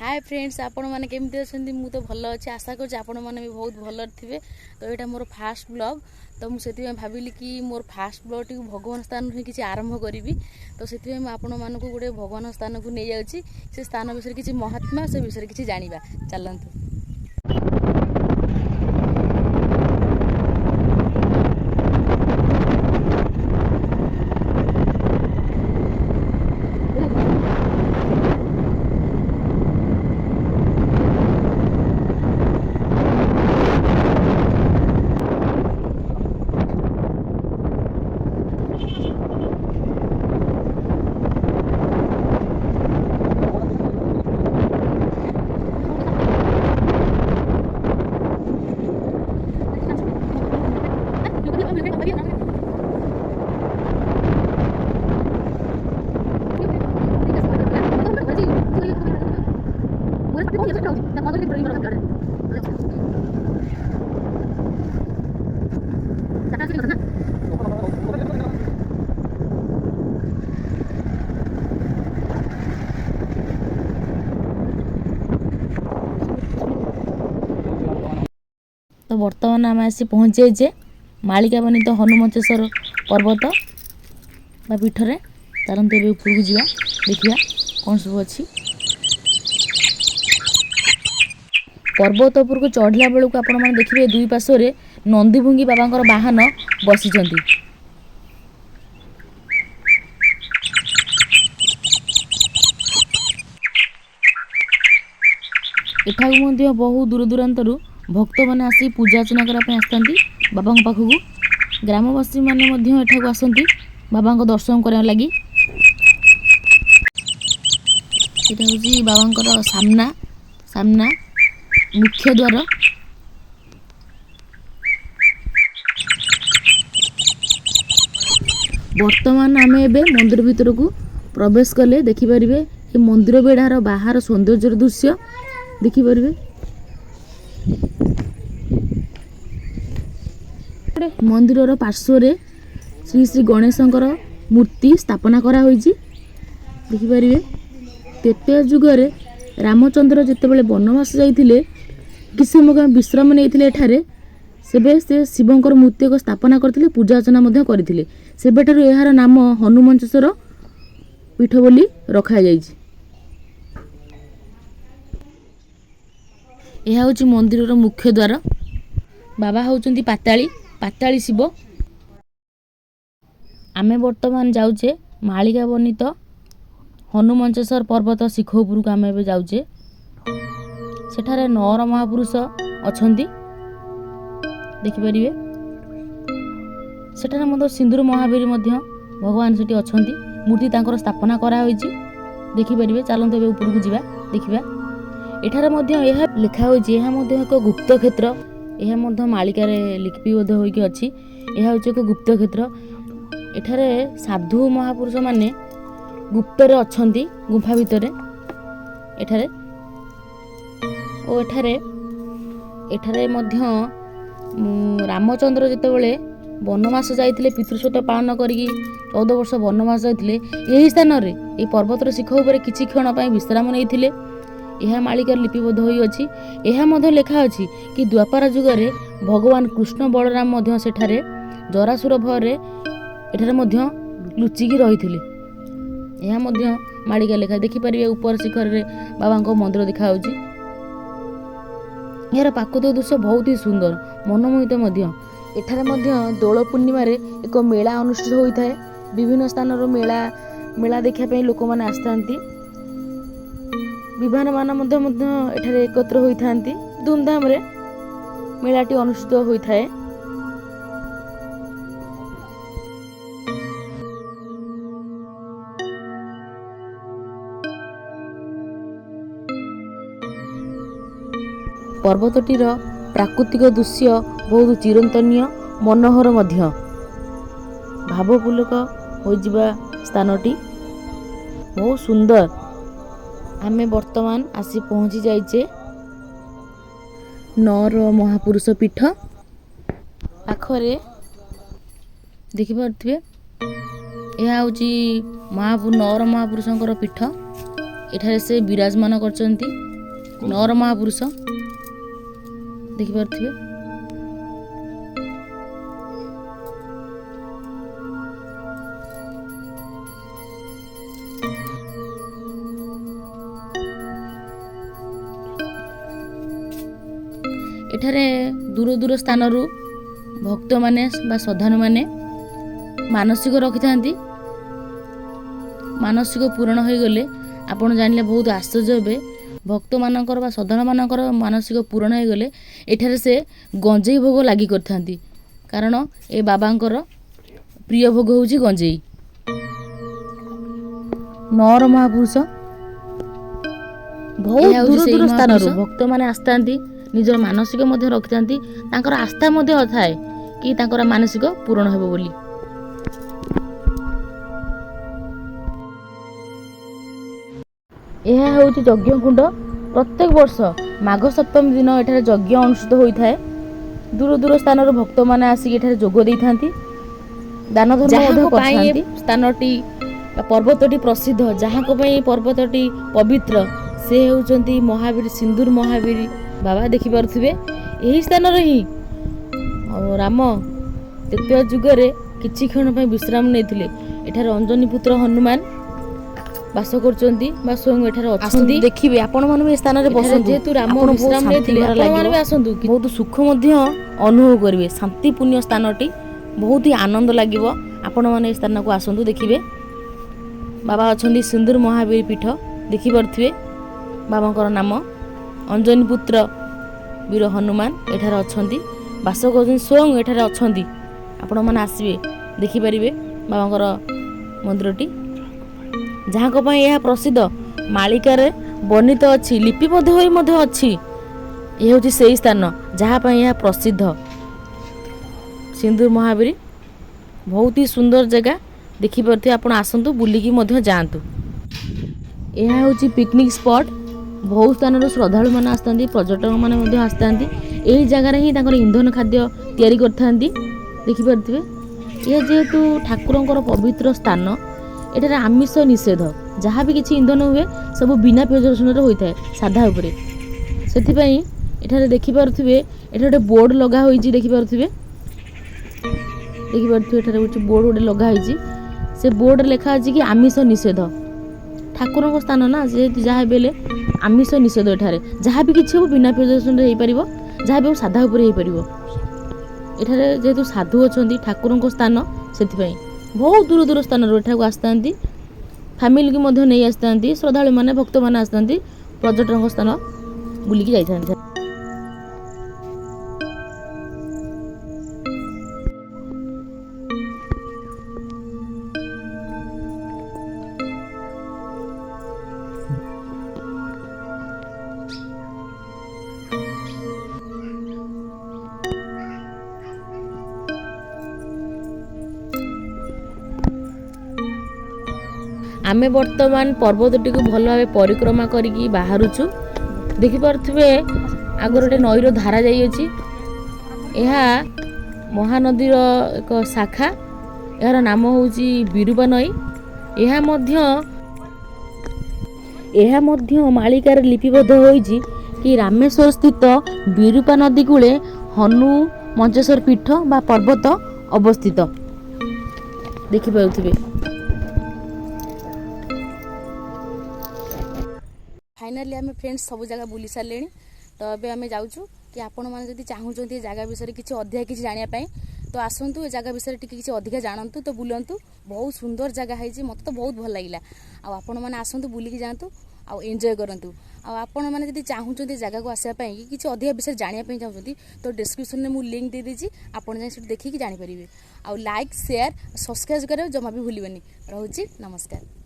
Hi friends आपण मैंने केमती अच्छा मुझे तो भल अच्छे आशा कर आपण मैंने भी बहुत भल थे। तो यहाँ मोर फास्ट ब्लॉग तो मुझे भाविली कि मोर फास्ट ब्लॉग टी भगवान स्थान ही किसी आरंभ करी। तो से आपण मानक गोटे भगवान स्थान को नहीं जाऊँगी से स्थान विषय किसी महात्मा से विषय किसी जाना चलतु। तो बर्तमान आम आसी पहुँचे मालिका बनी तो हनुमंतेश्वर पर्वत बा पीठरे चलते ए ऊपर को जा देखा कौन सब अच्छी पर्वत उपर को चढ़ला बेलू आपण मैंने देखिए दुई पार्श्वे नंदीभुंगी बाबा बाहन बसी एठाक बहु दूर दूरांतर भक्त मैंने आसी पूजा अर्चना करने आसती बाबा पाखक ग्रामवासी मैंने आसती बाबा दर्शन करने लगी। यहाँ हूँ बाबा सामना सामना मुख्य द्वार बर्तमान आम एबे मंदिर भीतर को प्रवेश कले देखिपारे ये मंदिर बेढ़ार बाहर सौंदर्य दृश्य देखिपारे। मंदिर पार्श्व श्री श्री गणेशंकर मूर्ति स्थापना करा होईची देखिपारे। त्रेता जुगरे रामचंद्र जितेबाला वनवास जाइथिले किसी समय विश्राम नहीं एठारे सेबे से शिवंकर मूर्ति को स्थापना करथिले पूजा अर्चना मध्य करथिले सेबेठारु एहार नाम हनुमंतेश्वर पीठ बोली रखा जाइछि। यह हूँ मंदिर मुख्य द्वार बाबा होउचंती पाताली पाताली शिव। आमे वर्तमान जाउचे मालिका बनित हनुमंतेश्वर पर्वत शिख उपरक आम ए जाउचे सेठारे 9 महापुरुष अछंती देखिपारे। सेठारे मध्य सिंदूर महावीर मध्य भगवान सेठी अछंती मूर्ति तांकर स्थापना करा होईची देखिपारे। चलते ए ऊपर को जिबा देखिबा एठारे मध्य यह लिखा होईची यह मध्य एक गुप्त क्षेत्र यह मध्य मालिकार लिपिबद्ध होइकी अछि। यह हूँ एक गुप्त क्षेत्र एठारे साधु महापुरुष माने गुप्तरे अछंती गुफा भितर एठारे ओ एठारे मध्य रामचंद्र जितेबाला वनवास जाइथिले पितृसत पालन करी 14 वर्ष वनवास जाइथिले यही स्थान रे ए पर्वतर शिख उपरे किछि क्षण पई विश्राम नैथिले यह मालिकार लिपिबद्ध होई अछि। यह मध्य लेखा अछि कि द्वापर जुगरे भगवान कृष्ण बलराम मध्य सेठारे जरासुर भୟରେ एठारे मध्य लुचिकी रहिथिले यह मध्य मालिका लेखा देखिपारे। ऊपर शिखर रे बाबा मंदिर देखा होछि यार प्राकृतिक दृश्य बहुत ही सुंदर मनमोहित मध्य। एठारे मध्य दोल पूर्णिमा रे एक मेला अनुष्ठित होइथाय विभिन्न स्थान रो मेला देखा पे लोक माने आस्थांती विमान मान मध्य एठारे एकत्र होइथांती धूमधाम रे मेलाटी अनुष्ठित होइथाय। पर्वतटीर प्राकृतिक दृश्य बहुत चिरंतनीय मनोहर मध्य भावपुलक होइजिबा स्थानटी बहुत सुंदर। आमे वर्तमान आसी पहुँची जाइचे 9 महापुरुष पीठ पाखरे देखिपारे। यह हूँ 9 महापुरुषंकर पीठ एठारे से विराजमान करचंती ନର ମହାପୁରୁଷ ଦେଖିପାରୁଥିବେ। ଏଠାରେ ଦୂର ଦୂର ସ୍ଥାନରୁ ଭକ୍ତମାନେ ବା ଶ୍ରଦ୍ଧାଳୁମାନେ ମାନସିକ ରଖିଥାନ୍ତି। ମାନସିକ ପୂରଣ ହୋଇଗଲେ ଆପଣ ଜାଣିଲେ ବହୁତ ଆଶ୍ଚର୍ଯ୍ୟ ହେବେ। ଭକ୍ତମାନଙ୍କର ବା ଶ୍ରଦ୍ଧାଳୁମାନଙ୍କର ମାନସିକ ପୂରଣ ହୋଇଗଲେ ଏଠାରେ ସେ ଗଞ୍ଜେଇ ଭୋଗ ଲାଗି କରିଥାନ୍ତି, କାରଣ ଏ ବାବାଙ୍କର ପ୍ରିୟ ଭୋଗ ହେଉଛି ଗଞ୍ଜେଇ। ନର ମହାପୁରୁଷ ବହୁତ ଦୂର ଦୂର ସ୍ଥାନରୁ ଭକ୍ତମାନେ ଆସିଥାନ୍ତି, ନିଜର ମାନସିକ ମଧ୍ୟ ରଖିଥାନ୍ତି। ତାଙ୍କର ଆସ୍ଥା ମଧ୍ୟ ଥାଏ କି ତାଙ୍କର ମାନସିକ ପୂରଣ ହେବ ବୋଲି। ଏହା ହେଉଛି ଯଜ୍ଞ କୁଣ୍ଡ। ପ୍ରତ୍ୟେକ ବର୍ଷ ମାଘ ସପ୍ତମୀ ଦିନ ଏଠାରେ ଯଜ୍ଞ ଅନୁଷ୍ଠିତ ହୋଇଥାଏ। ଦୂର ଦୂର ସ୍ଥାନରୁ ଭକ୍ତମାନେ ଆସିକି ଏଠାରେ ଯୋଗ ଦେଇଥାନ୍ତି, ଦାନ ଧର୍ମ ମଧ୍ୟ କରିଥାନ୍ତି। ସ୍ଥାନଟି ପର୍ବତଟି ପ୍ରସିଦ୍ଧ, ଯାହାଙ୍କ ପାଇଁ ପର୍ବତଟି ପବିତ୍ର ସେ ହେଉଛନ୍ତି ମହାବୀର, ସିନ୍ଦୁର ମହାବୀର ବାବା। ଦେଖିପାରୁଥିବେ ଏହି ସ୍ଥାନରେ ହିଁ ରାମ ତ୍ରେତୟା ଯୁଗରେ କିଛି କ୍ଷଣ ପାଇଁ ବିଶ୍ରାମ ନେଇଥିଲେ। ଏଠାରେ ଅଞ୍ଜନୀ ପୁତ୍ର ହନୁମାନ ବାସ କରୁଛନ୍ତି ବା ସ୍ୱୟଂ ଏଠାରେ ଅଛନ୍ତି। ଦେଖିବେ ଆପଣମାନେ ବି ଏ ସ୍ଥାନରେ ବସନ୍ତୁ। ଯେହେତୁ ରାମ ବିଶ୍ରାମ ନେଇଥିଲେ ଆପଣମାନେ ବି ଆସନ୍ତୁ, ବହୁତ ସୁଖ ମଧ୍ୟ ଅନୁଭବ କରିବେ। ଶାନ୍ତିପୂର୍ଣ୍ଣ ସ୍ଥାନଟି, ବହୁତ ହି ଆନନ୍ଦ ଲାଗିବ। ଆପଣମାନେ ଏ ସ୍ଥାନକୁ ଆସନ୍ତୁ, ଦେଖିବେ ବାବା ଅଛନ୍ତି। ସିନ୍ଦୁର ମହାବୀର ପୀଠ ଦେଖିପାରୁଥିବେ, ବାବାଙ୍କର ନାମ ଅଞ୍ଜନୀ ପୁତ୍ର ବୀର ହନୁମାନ ଏଠାରେ ଅଛନ୍ତି, ବାସ କରୁଛନ୍ତି, ସ୍ୱୟଂ ଏଠାରେ ଅଛନ୍ତି। ଆପଣମାନେ ଆସିବେ, ଦେଖିପାରିବେ ବାବାଙ୍କର ମନ୍ଦିରଟି, ଯାହାଙ୍କ ପାଇଁ ଏହା ପ୍ରସିଦ୍ଧ। ମାଳିକାରେ ବର୍ଣ୍ଣିତ ଅଛି, ଲିପିବଦ୍ଧ ହୋଇ ମଧ୍ୟ ଅଛି। ଏ ହେଉଛି ସେହି ସ୍ଥାନ ଯାହା ପାଇଁ ଏହା ପ୍ରସିଦ୍ଧ। ସିନ୍ଦୁର ମହାବୀର ବହୁତ ହି ସୁନ୍ଦର ଜାଗା, ଦେଖିପାରୁଥିବେ। ଆପଣ ଆସନ୍ତୁ, ବୁଲିକି ମଧ୍ୟ ଯାଆନ୍ତୁ। ଏହା ହେଉଛି ପିକନିକ୍ ସ୍ପଟ୍। ବହୁତ ସ୍ଥାନରୁ ଶ୍ରଦ୍ଧାଳୁମାନେ ଆସିଥାନ୍ତି, ପର୍ଯ୍ୟଟକମାନେ ମଧ୍ୟ ଆସିଥାନ୍ତି। ଏହି ଜାଗାରେ ହିଁ ତାଙ୍କର ଇନ୍ଧନ ଖାଦ୍ୟ ତିଆରି କରିଥାନ୍ତି, ଦେଖିପାରୁଥିବେ। ଏହା ଯେହେତୁ ଠାକୁରଙ୍କର ପବିତ୍ର ସ୍ଥାନ, ଏଠାରେ ଆମିଷ ନିଷେଧ। ଯାହା ବି କିଛି ଇନ୍ଧନ ହୁଏ ସବୁ ବିନା ପିଆଜ ରସୁଣରେ ହୋଇଥାଏ, ସାଧା ଉପରେ। ସେଥିପାଇଁ ଏଠାରେ ଦେଖିପାରୁଥିବେ, ଏଠାରେ ଗୋଟେ ବୋର୍ଡ଼ ଲଗା ହୋଇଛି, ଦେଖିପାରୁଥିବେ। ଏଠାରେ ହେଉଛି ବୋର୍ଡ଼ ଗୋଟେ ଲଗା ହେଇଛି। ସେ ବୋର୍ଡ଼ରେ ଲେଖା ଅଛି କି ଆମିଷ ନିଷେଧ। ଠାକୁରଙ୍କ ସ୍ଥାନ ନା, ଯେହେତୁ ଯାହା ବି ହେଲେ ଆମିଷ ନିଷେଧ। ଏଠାରେ ଯାହା ବି କିଛି ହେବ ବିନା ପିଆଜ ରସୁଣରେ ହେଇପାରିବ, ଯାହା ବି ହେବ ସାଧା ଉପରେ ହେଇପାରିବ। ଏଠାରେ ଯେହେତୁ ସାଧୁ ଅଛନ୍ତି, ଠାକୁରଙ୍କ ସ୍ଥାନ, ସେଥିପାଇଁ ବହୁତ ଦୂର ଦୂର ସ୍ଥାନରୁ ଏଠାକୁ ଆସିଥାନ୍ତି। ଫ୍ୟାମିଲିକି ମଧ୍ୟ ନେଇ ଆସିଥାନ୍ତି, ଶ୍ରଦ୍ଧାଳୁମାନେ ଭକ୍ତମାନେ ଆସିଥାନ୍ତି, ପର୍ଯ୍ୟଟନଙ୍କ ସ୍ଥାନ ବୁଲିକି ଯାଇଥାନ୍ତି। ଆମେ ବର୍ତ୍ତମାନ ପର୍ବତଟିକୁ ଭଲ ଭାବେ ପରିକ୍ରମା କରିକି ବାହାରୁଛୁ। ଦେଖିପାରୁଥିବେ ଆଗରୁ ଗୋଟେ ନଈର ଧାରା ଯାଇଅଛି। ଏହା ମହାନଦୀର ଏକ ଶାଖା। ଏହାର ନାମ ହେଉଛି ବିରୁପା ନଈ। ଏହା ମଧ୍ୟ ମାଳିକାରେ ଲିପିବଦ୍ଧ ହୋଇଛି କି ରାମେଶ୍ୱର ସ୍ଥିତ ବିରୁପା ନଦୀ କୂଳେ ହନୁ ମଞ୍ଚେଶ୍ୱର ପୀଠ ବା ପର୍ବତ ଅବସ୍ଥିତ, ଦେଖିପାରୁଥିବେ। फाइनाली आम फ्रेंड्स सब जगह बुली सारे। तो ये आम जाऊँ कि आपण मैंने चाहूँगी ये जगह विषय किसी अधिका किसी जानापी तो आसतु ए जगह विषय किसी अधिका जानतु तो बुलतु। बहुत सुंदर जगह है, मत तो बहुत भल लगे। आपण मैंने आसतु बुलिकी जातु आउ एंजॉय करंतु। आपण मैंने चाहूँगी जगह को आसापी किसी अधिका विषय जानापी चाहते तो डिस्क्रिप्शन में मुझे लिंक दे दीजिए, आप देखिए जानीपर। आउ लाइक शेयर सब्सक्राइब कर जमा भी भूलें। रोचे नमस्कार।